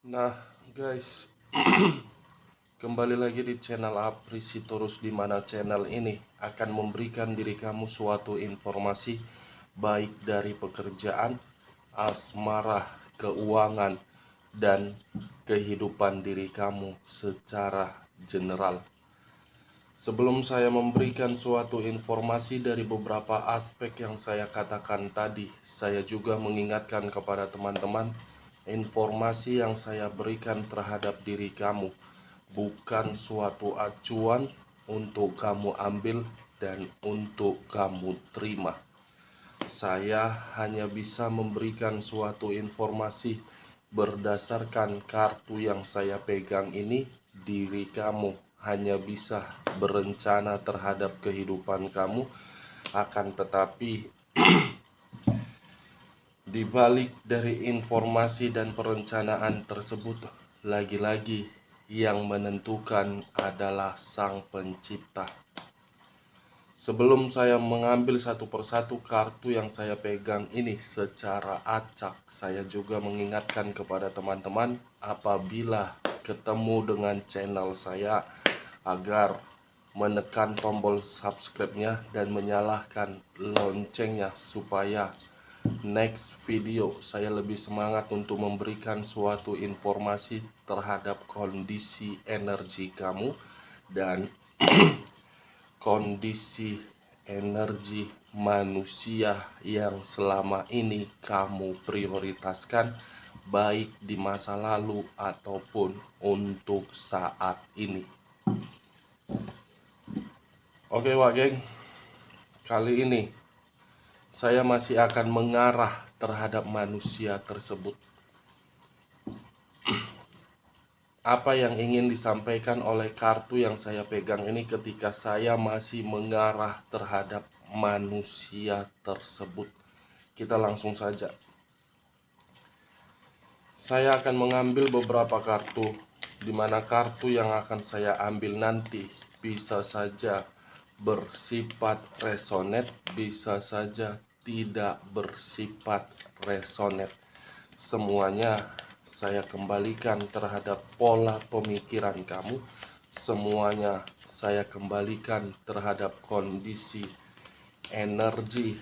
Nah, guys, kembali lagi di channel Apri Sitorus, di mana channel ini akan memberikan diri kamu suatu informasi baik dari pekerjaan, asmara, keuangan, dan kehidupan diri kamu secara general. Sebelum saya memberikan suatu informasi dari beberapa aspek yang saya katakan tadi, saya juga mengingatkan kepada teman-teman, informasi yang saya berikan terhadap diri kamu bukan suatu acuan untuk kamu ambil dan untuk kamu terima. Saya hanya bisa memberikan suatu informasi berdasarkan kartu yang saya pegang ini. Diri kamu hanya bisa berencana terhadap kehidupan kamu, akan tetapi di balik dari informasi dan perencanaan tersebut, lagi-lagi yang menentukan adalah Sang Pencipta. Sebelum saya mengambil satu persatu kartu yang saya pegang ini secara acak, saya juga mengingatkan kepada teman-teman apabila ketemu dengan channel saya agar menekan tombol subscribe-nya dan menyalakan loncengnya supaya next video saya lebih semangat untuk memberikan suatu informasi terhadap kondisi energi kamu dan kondisi energi manusia yang selama ini kamu prioritaskan, baik di masa lalu ataupun untuk saat ini. Oke Wak Geng, kali ini saya masih akan mengarah terhadap manusia tersebut. Apa yang ingin disampaikan oleh kartu yang saya pegang ini ketika saya masih mengarah terhadap manusia tersebut? Kita langsung saja. Saya akan mengambil beberapa kartu, di mana kartu yang akan saya ambil nanti bisa saja bersifat resonate, bisa saja tidak bersifat resonate. Semuanya saya kembalikan terhadap pola pemikiran kamu. Semuanya saya kembalikan terhadap kondisi energi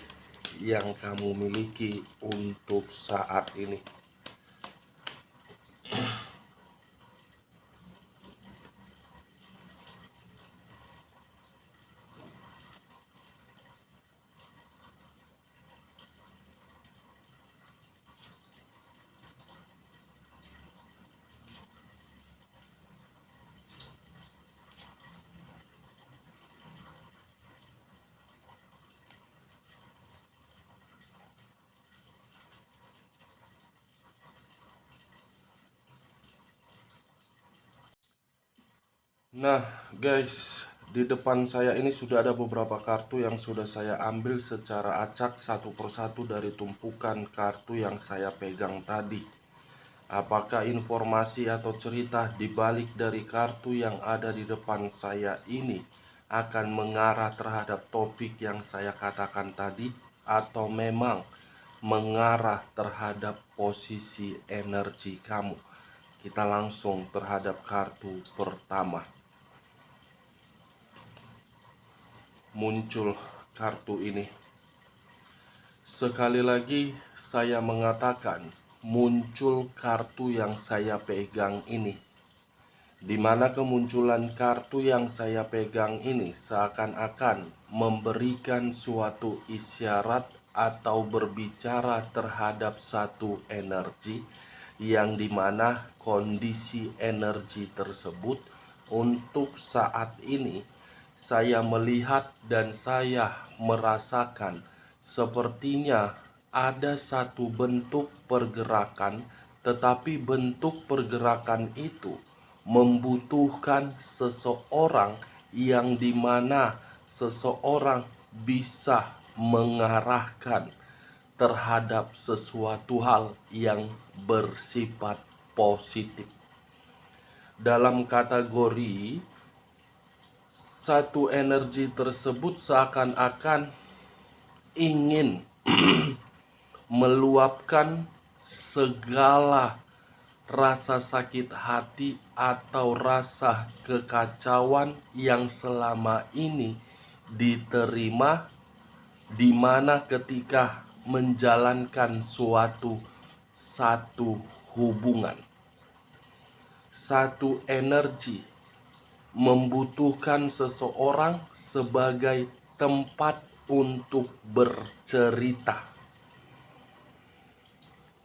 yang kamu miliki untuk saat ini. Nah guys, di depan saya ini sudah ada beberapa kartu yang sudah saya ambil secara acak satu persatu dari tumpukan kartu yang saya pegang tadi. Apakah informasi atau cerita di balik dari kartu yang ada di depan saya ini akan mengarah terhadap topik yang saya katakan tadi, atau memang mengarah terhadap posisi energi kamu? Kita langsung terhadap kartu pertama. Muncul kartu ini. Sekali lagi saya mengatakan, muncul kartu yang saya pegang ini, di mana kemunculan kartu yang saya pegang ini seakan-akan memberikan suatu isyarat atau berbicara terhadap satu energi, yang dimana kondisi energi tersebut untuk saat ini saya melihat dan saya merasakan sepertinya ada satu bentuk pergerakan, tetapi bentuk pergerakan itu membutuhkan seseorang yang dimana seseorang bisa mengarahkan terhadap sesuatu hal yang bersifat positif. Dalam kategori satu energi tersebut seakan-akan ingin meluapkan segala rasa sakit hati atau rasa kekacauan yang selama ini diterima, di mana ketika menjalankan satu hubungan, satu energi membutuhkan seseorang sebagai tempat untuk bercerita.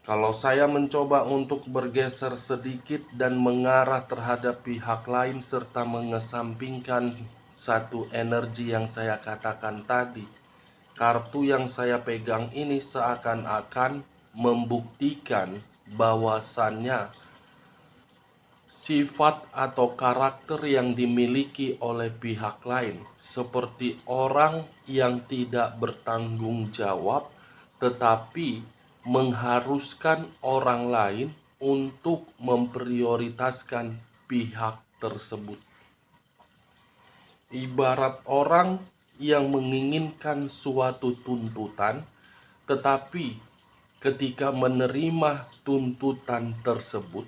Kalau saya mencoba untuk bergeser sedikit dan mengarah terhadap pihak lain serta mengesampingkan satu energi yang saya katakan tadi, kartu yang saya pegang ini seakan-akan membuktikan bahwasannya sifat atau karakter yang dimiliki oleh pihak lain, seperti orang yang tidak bertanggung jawab, tetapi mengharuskan orang lain untuk memprioritaskan pihak tersebut. Ibarat orang yang menginginkan suatu tuntutan, tetapi ketika menerima tuntutan tersebut,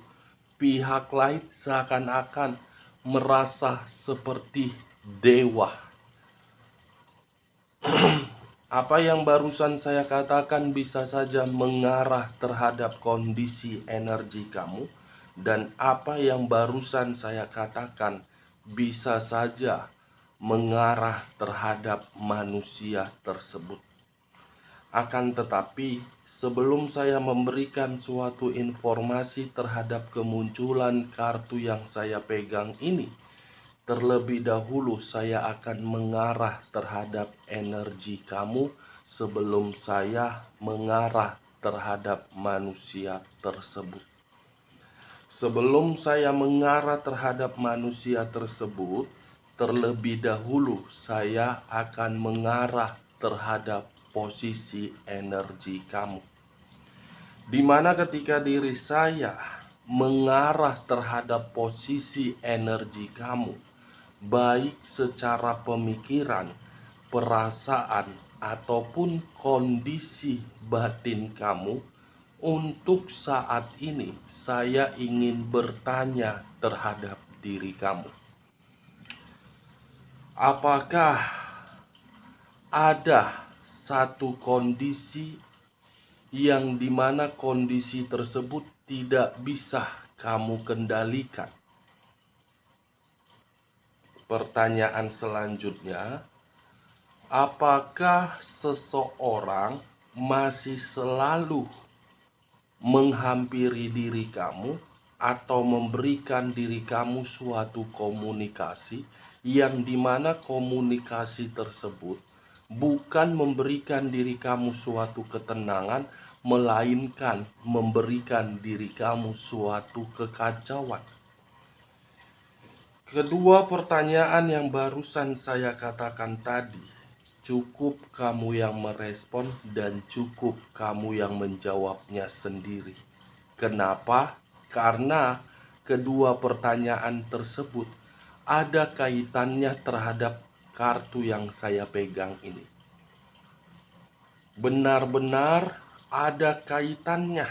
pihak lain seakan-akan merasa seperti dewa. Apa yang barusan saya katakan bisa saja mengarah terhadap kondisi energi kamu, dan apa yang barusan saya katakan bisa saja mengarah terhadap manusia tersebut. Akan tetapi, sebelum saya memberikan suatu informasi terhadap kemunculan kartu yang saya pegang ini, terlebih dahulu saya akan mengarah terhadap energi kamu sebelum saya mengarah terhadap manusia tersebut. Sebelum saya mengarah terhadap manusia tersebut, terlebih dahulu saya akan mengarah terhadap posisi energi kamu. Di mana ketika diri saya mengarah terhadap posisi energi kamu, baik secara pemikiran, perasaan, ataupun kondisi batin kamu, untuk saat ini saya ingin bertanya terhadap diri kamu. Apakah ada satu kondisi yang dimana kondisi tersebut tidak bisa kamu kendalikan? Pertanyaan selanjutnya, apakah seseorang masih selalu menghampiri diri kamu atau memberikan diri kamu suatu komunikasi yang dimana komunikasi tersebut bukan memberikan diri kamu suatu ketenangan, melainkan memberikan diri kamu suatu kekacauan? Kedua pertanyaan yang barusan saya katakan tadi, cukup kamu yang merespon dan cukup kamu yang menjawabnya sendiri. Kenapa? Karena kedua pertanyaan tersebut ada kaitannya terhadap kartu yang saya pegang ini. Benar-benar ada kaitannya,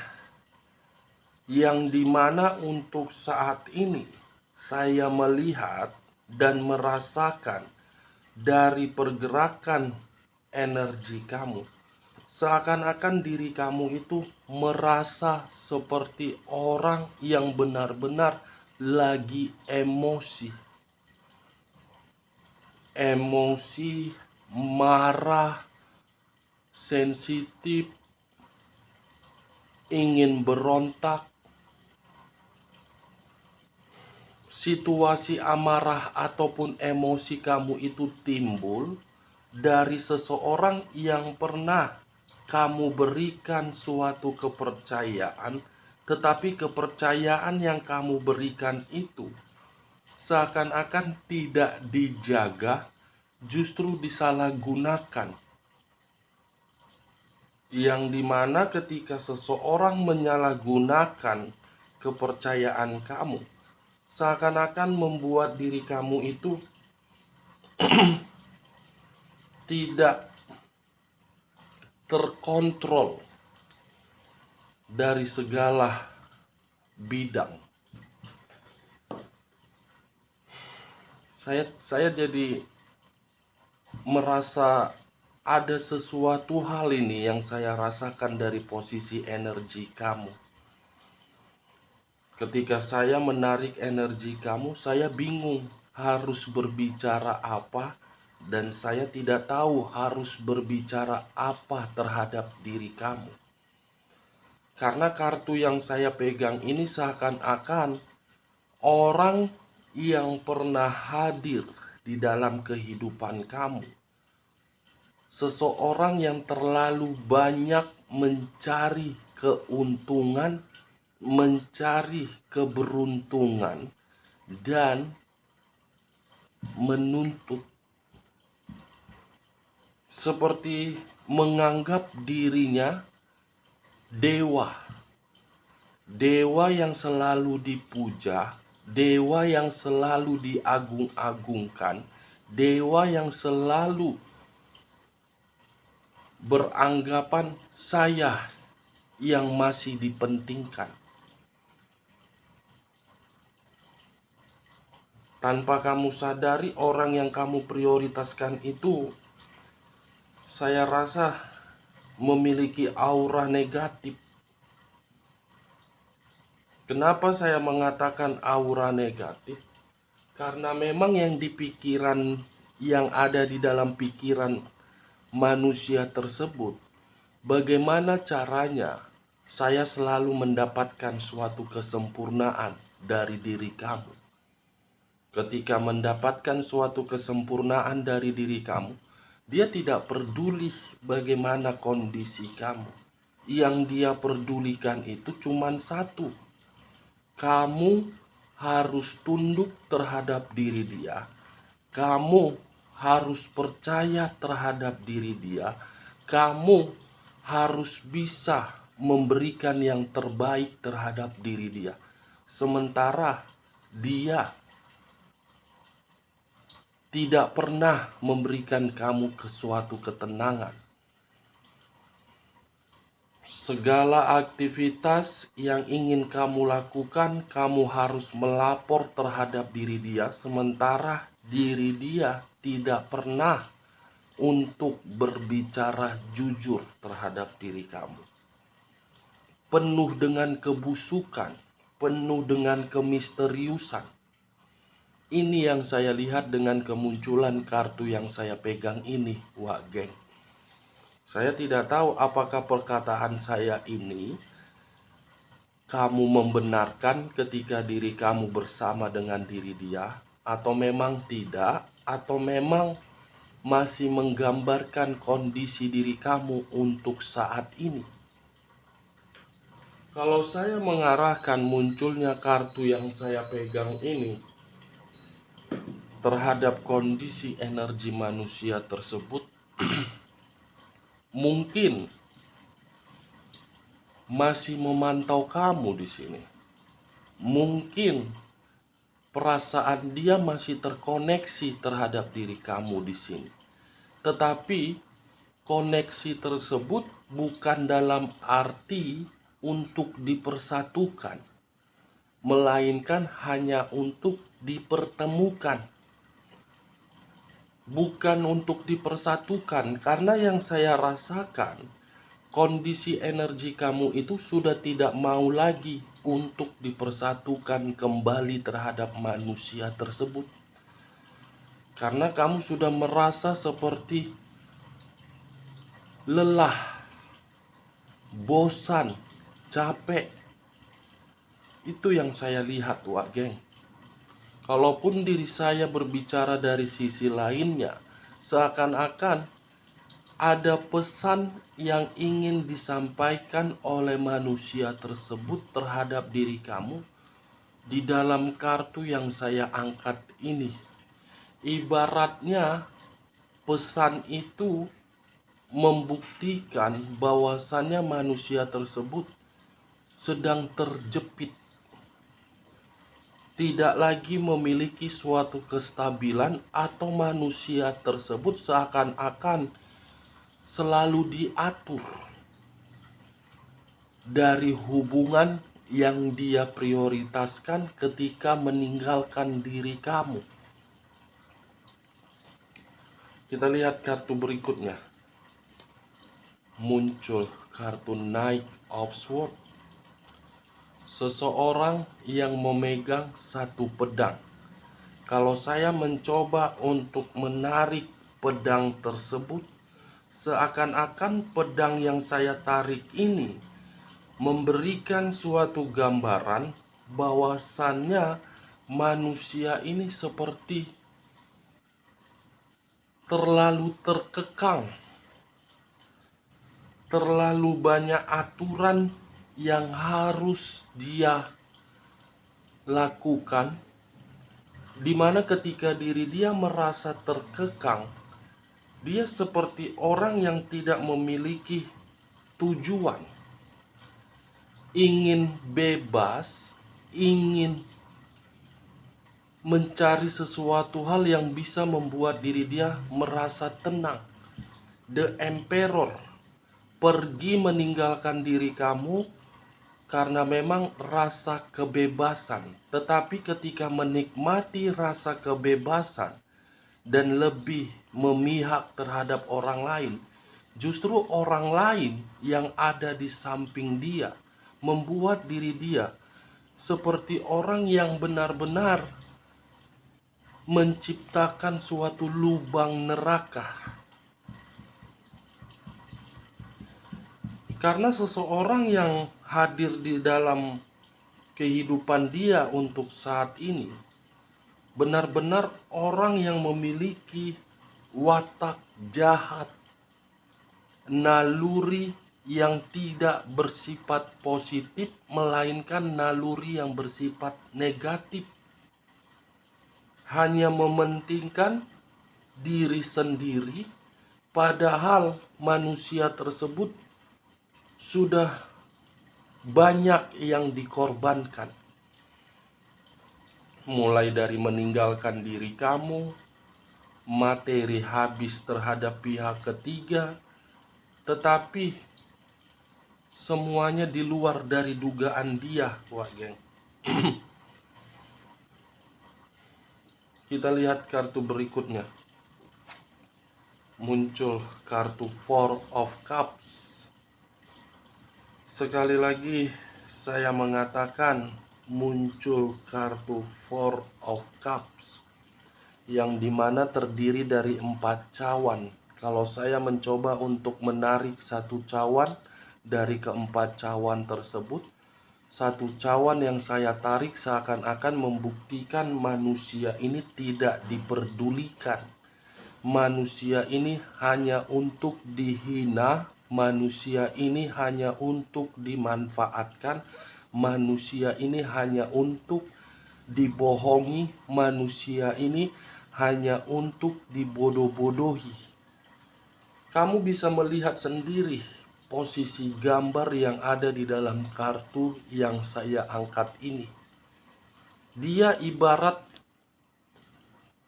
yang dimana untuk saat ini saya melihat dan merasakan dari pergerakan energi kamu, seakan-akan diri kamu itu merasa seperti orang yang benar-benar lagi emosi, marah, sensitif, ingin berontak. Situasi amarah ataupun emosi kamu itu timbul dari seseorang yang pernah kamu berikan suatu kepercayaan, tetapi kepercayaan yang kamu berikan itu seakan-akan tidak dijaga, justru disalahgunakan. Yang dimana ketika seseorang menyalahgunakan kepercayaan kamu, seakan-akan membuat diri kamu itu tidak terkontrol dari segala bidang. Saya jadi merasa ada sesuatu hal ini yang saya rasakan dari posisi energi kamu. Ketika saya menarik energi kamu, saya bingung harus berbicara apa, dan saya tidak tahu harus berbicara apa terhadap diri kamu. Karena kartu yang saya pegang ini seakan-akan orang yang pernah hadir di dalam kehidupan kamu. Seseorang yang terlalu banyak mencari keuntungan, mencari keberuntungan, dan menuntut, seperti menganggap dirinya dewa. Dewa yang selalu dipuja, dewa yang selalu diagung-agungkan, dewa yang selalu beranggapan saya yang masih dipentingkan. Tanpa kamu sadari, orang yang kamu prioritaskan itu, saya rasa, memiliki aura negatif. Kenapa saya mengatakan aura negatif? Karena memang yang ada di dalam pikiran manusia tersebut, bagaimana caranya saya selalu mendapatkan suatu kesempurnaan dari diri kamu. Ketika mendapatkan suatu kesempurnaan dari diri kamu, dia tidak peduli bagaimana kondisi kamu. Yang dia pedulikan itu cuma satu: kamu harus tunduk terhadap diri dia. Kamu harus percaya terhadap diri dia. Kamu harus bisa memberikan yang terbaik terhadap diri dia. Sementara dia tidak pernah memberikan kamu suatu ketenangan. Segala aktivitas yang ingin kamu lakukan, kamu harus melapor terhadap diri dia, sementara diri dia tidak pernah untuk berbicara jujur terhadap diri kamu. Penuh dengan kebusukan, penuh dengan kemisteriusan. Ini yang saya lihat dengan kemunculan kartu yang saya pegang ini, Wak Geng. Saya tidak tahu apakah perkataan saya ini kamu membenarkan ketika diri kamu bersama dengan diri dia, atau memang tidak, atau memang masih menggambarkan kondisi diri kamu untuk saat ini. Kalau saya mengarahkan munculnya kartu yang saya pegang ini terhadap kondisi energi manusia tersebut, mungkin masih memantau kamu di sini. Mungkin perasaan dia masih terkoneksi terhadap diri kamu di sini. Tetapi koneksi tersebut bukan dalam arti untuk dipersatukan, melainkan hanya untuk dipertemukan. Bukan untuk dipersatukan, karena yang saya rasakan, kondisi energi kamu itu sudah tidak mau lagi untuk dipersatukan kembali terhadap manusia tersebut. Karena kamu sudah merasa seperti lelah, bosan, capek. Itu yang saya lihat, Wak Geng. Kalaupun diri saya berbicara dari sisi lainnya, seakan-akan ada pesan yang ingin disampaikan oleh manusia tersebut terhadap diri kamu di dalam kartu yang saya angkat ini. Ibaratnya pesan itu membuktikan bahwasannya manusia tersebut sedang terjepit, tidak lagi memiliki suatu kestabilan, atau manusia tersebut seakan-akan selalu diatur dari hubungan yang dia prioritaskan ketika meninggalkan diri kamu. Kita lihat kartu berikutnya. Muncul kartu Knight of Swords. Seseorang yang memegang satu pedang. Kalau saya mencoba untuk menarik pedang tersebut, seakan-akan pedang yang saya tarik ini memberikan suatu gambaran bahwasannya manusia ini seperti terlalu terkekang, terlalu banyak aturan yang harus dia lakukan, dimana ketika diri dia merasa terkekang, dia seperti orang yang tidak memiliki tujuan, ingin bebas, ingin mencari sesuatu hal yang bisa membuat diri dia merasa tenang. The Emperor pergi meninggalkan diri kamu karena memang rasa kebebasan. Tetapi ketika menikmati rasa kebebasan dan lebih memihak terhadap orang lain, justru orang lain yang ada di samping dia membuat diri dia seperti orang yang benar-benar menciptakan suatu lubang neraka. Karena seseorang yang hadir di dalam kehidupan dia untuk saat ini benar-benar orang yang memiliki watak jahat, naluri yang tidak bersifat positif, melainkan naluri yang bersifat negatif. Hanya mementingkan diri sendiri, padahal manusia tersebut sudah banyak yang dikorbankan. Mulai dari meninggalkan diri kamu, materi habis terhadap pihak ketiga, tetapi semuanya di luar dari dugaan dia, wah geng. Kita lihat kartu berikutnya. Muncul kartu Four of Cups. Sekali lagi saya mengatakan muncul kartu Four of Cups yang dimana terdiri dari 4 cawan. Kalau saya mencoba untuk menarik satu cawan dari keempat cawan tersebut, satu cawan yang saya tarik seakan-akan membuktikan manusia ini tidak diperdulikan. Manusia ini hanya untuk dihina, manusia ini hanya untuk dimanfaatkan, manusia ini hanya untuk dibohongi, manusia ini hanya untuk dibodoh-bodohi. Kamu bisa melihat sendiri posisi gambar yang ada di dalam kartu yang saya angkat ini. Dia ibarat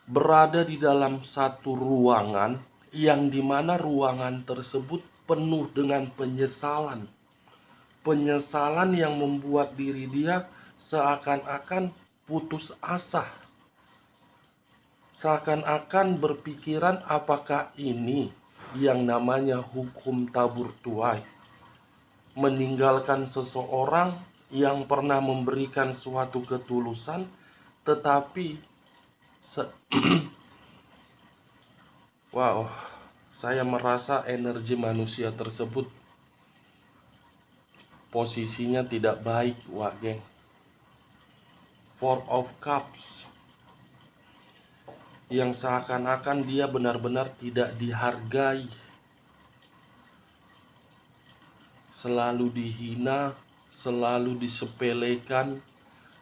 berada di dalam satu ruangan yang dimana ruangan tersebut penuh dengan penyesalan. Penyesalan yang membuat diri dia seakan-akan putus asa. Seakan-akan berpikiran apakah ini yang namanya hukum tabur tuai. Meninggalkan seseorang yang pernah memberikan suatu ketulusan, tetapi wow, saya merasa energi manusia tersebut posisinya tidak baik, wah geng. Four of Cups yang seakan-akan dia benar-benar tidak dihargai, selalu dihina, selalu disepelekan,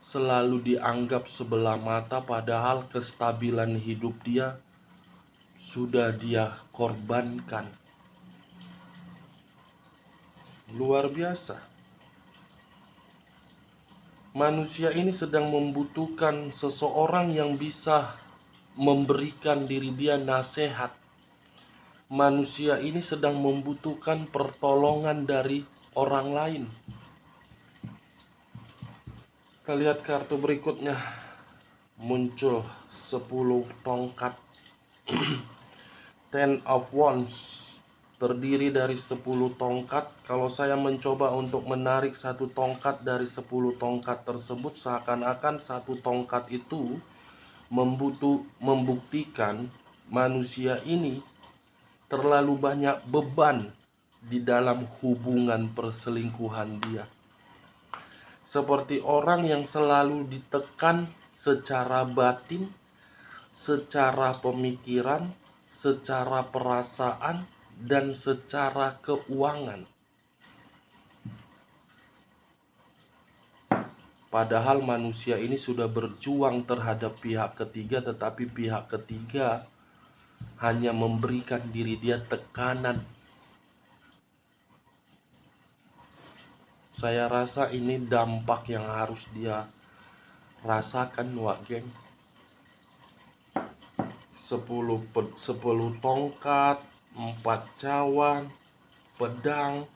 selalu dianggap sebelah mata, padahal kestabilan hidup dia sudah dia korbankan. Luar biasa. Manusia ini sedang membutuhkan seseorang yang bisa memberikan diri dia nasihat. Manusia ini sedang membutuhkan pertolongan dari orang lain. Kita lihat kartu berikutnya. Muncul 10 tongkat. Ten of Wands terdiri dari 10 tongkat. Kalau saya mencoba untuk menarik satu tongkat dari 10 tongkat tersebut, seakan-akan satu tongkat itu membuktikan manusia ini terlalu banyak beban di dalam hubungan perselingkuhan dia. Seperti orang yang selalu ditekan secara batin, secara pemikiran, secara perasaan, dan secara keuangan. Padahal manusia ini sudah berjuang terhadap pihak ketiga, tetapi pihak ketiga hanya memberikan diri dia tekanan. Saya rasa ini dampak yang harus dia rasakan, wak geng. 10 tongkat, 4 cawan, pedang,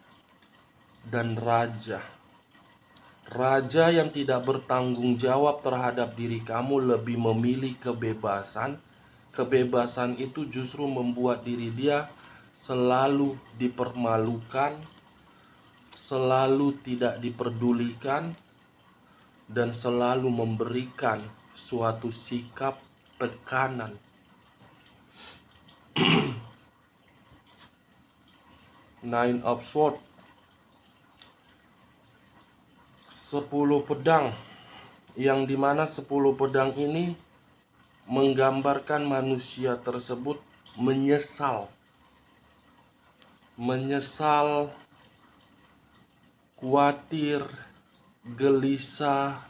dan raja. Raja yang tidak bertanggung jawab terhadap diri kamu lebih memilih kebebasan. Kebebasan itu justru membuat diri dia selalu dipermalukan, selalu tidak diperdulikan, dan selalu memberikan suatu sikap tekanan. Nine of Swords, 10 pedang, yang dimana 10 pedang ini menggambarkan manusia tersebut menyesal, khawatir, gelisah,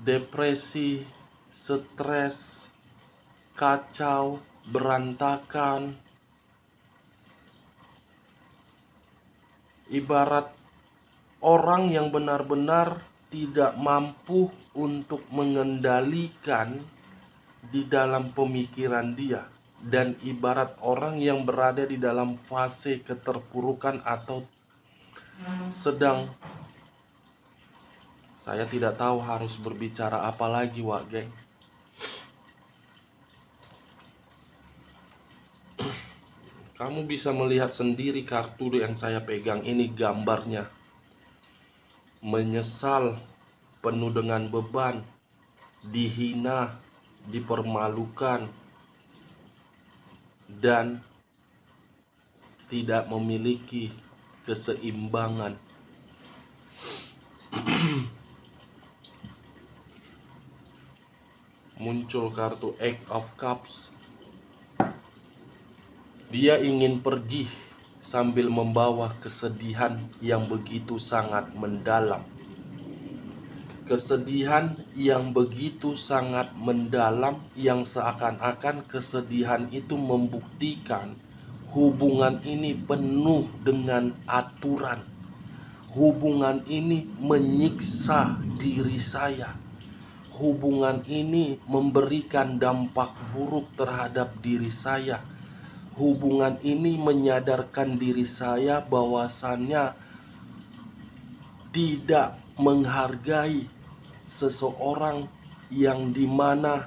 depresi, stres, kacau, berantakan. Ibarat orang yang benar-benar tidak mampu untuk mengendalikan di dalam pemikiran dia, dan ibarat orang yang berada di dalam fase keterpurukan atau sedang, saya tidak tahu harus berbicara apa lagi, wak geng. Kamu bisa melihat sendiri kartu yang saya pegang ini, gambarnya menyesal, penuh dengan beban, dihina, dipermalukan, dan tidak memiliki keseimbangan. Muncul kartu Eight of Cups. Dia ingin pergi sambil membawa kesedihan yang begitu sangat mendalam. Kesedihan yang begitu sangat mendalam, yang seakan-akan kesedihan itu membuktikan hubungan ini penuh dengan aturan. Hubungan ini menyiksa diri saya. Hubungan ini memberikan dampak buruk terhadap diri saya. Hubungan ini menyadarkan diri saya bahwasannya tidak menghargai seseorang, yang dimana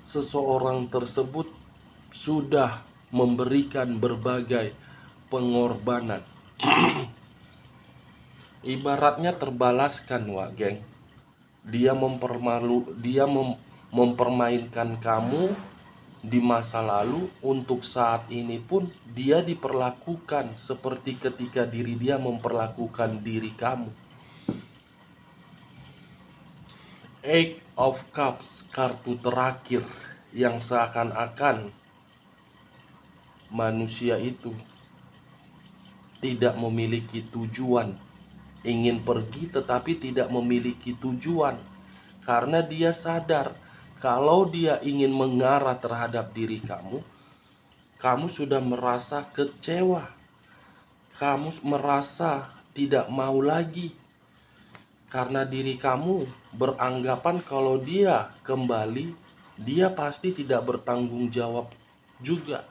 seseorang tersebut sudah memberikan berbagai pengorbanan. Ibaratnya terbalaskan, wak geng. Dia mempermainkan kamu di masa lalu. Untuk saat ini pun dia diperlakukan seperti ketika diri dia memperlakukan diri kamu. Eight of Cups, kartu terakhir, yang seakan-akan manusia itu tidak memiliki tujuan. Ingin pergi tetapi tidak memiliki tujuan, karena dia sadar kalau dia ingin mengarah terhadap diri kamu, kamu sudah merasa kecewa, kamu merasa tidak mau lagi, karena diri kamu beranggapan kalau dia kembali, dia pasti tidak bertanggung jawab juga.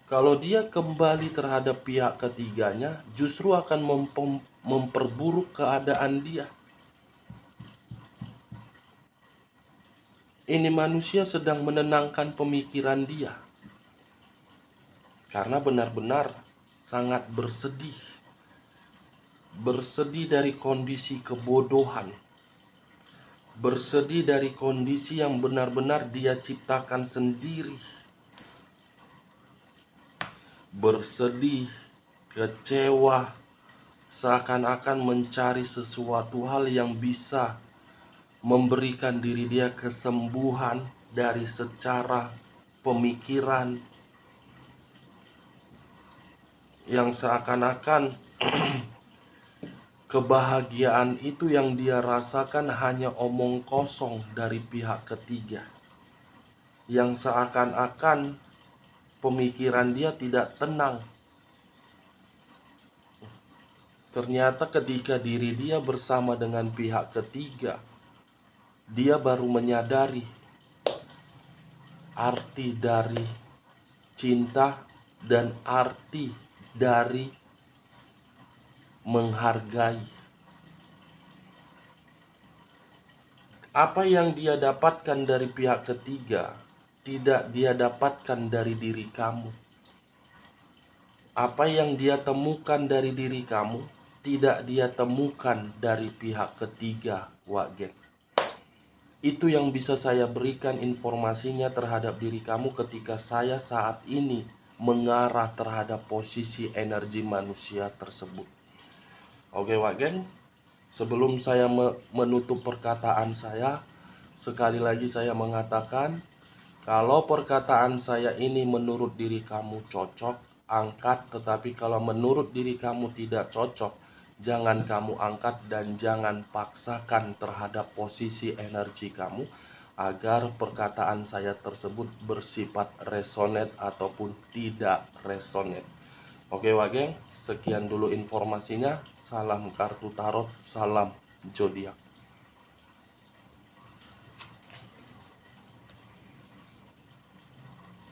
Kalau dia kembali terhadap pihak ketiganya, justru akan memperburuk keadaan dia. Ini manusia sedang menenangkan pemikiran dia. Karena benar-benar sangat bersedih. Bersedih dari kondisi kebodohan. Bersedih dari kondisi yang benar-benar dia ciptakan sendiri. Bersedih, kecewa, seakan-akan mencari sesuatu hal yang bisa memberikan diri dia kesembuhan dari secara pemikiran, yang seakan-akan kebahagiaan itu yang dia rasakan hanya omong kosong dari pihak ketiga, yang seakan-akan pemikiran dia tidak tenang. Ternyata ketika diri dia bersama dengan pihak ketiga, dia baru menyadari arti dari cinta dan arti dari menghargai. Apa yang dia dapatkan dari pihak ketiga tidak dia dapatkan dari diri kamu. Apa yang dia temukan dari diri kamu tidak dia temukan dari pihak ketiga, Wak Geng. Itu yang bisa saya berikan informasinya terhadap diri kamu ketika saya saat ini mengarah terhadap posisi energi manusia tersebut. Oke, Wak Geng, sebelum saya menutup perkataan saya, sekali lagi saya mengatakan, kalau perkataan saya ini menurut diri kamu cocok, angkat. Tetapi kalau menurut diri kamu tidak cocok, jangan kamu angkat dan jangan paksakan terhadap posisi energi kamu agar perkataan saya tersebut bersifat resonate ataupun tidak resonate. Oke, Wak Geng, sekian dulu informasinya. Salam kartu tarot, salam zodiak.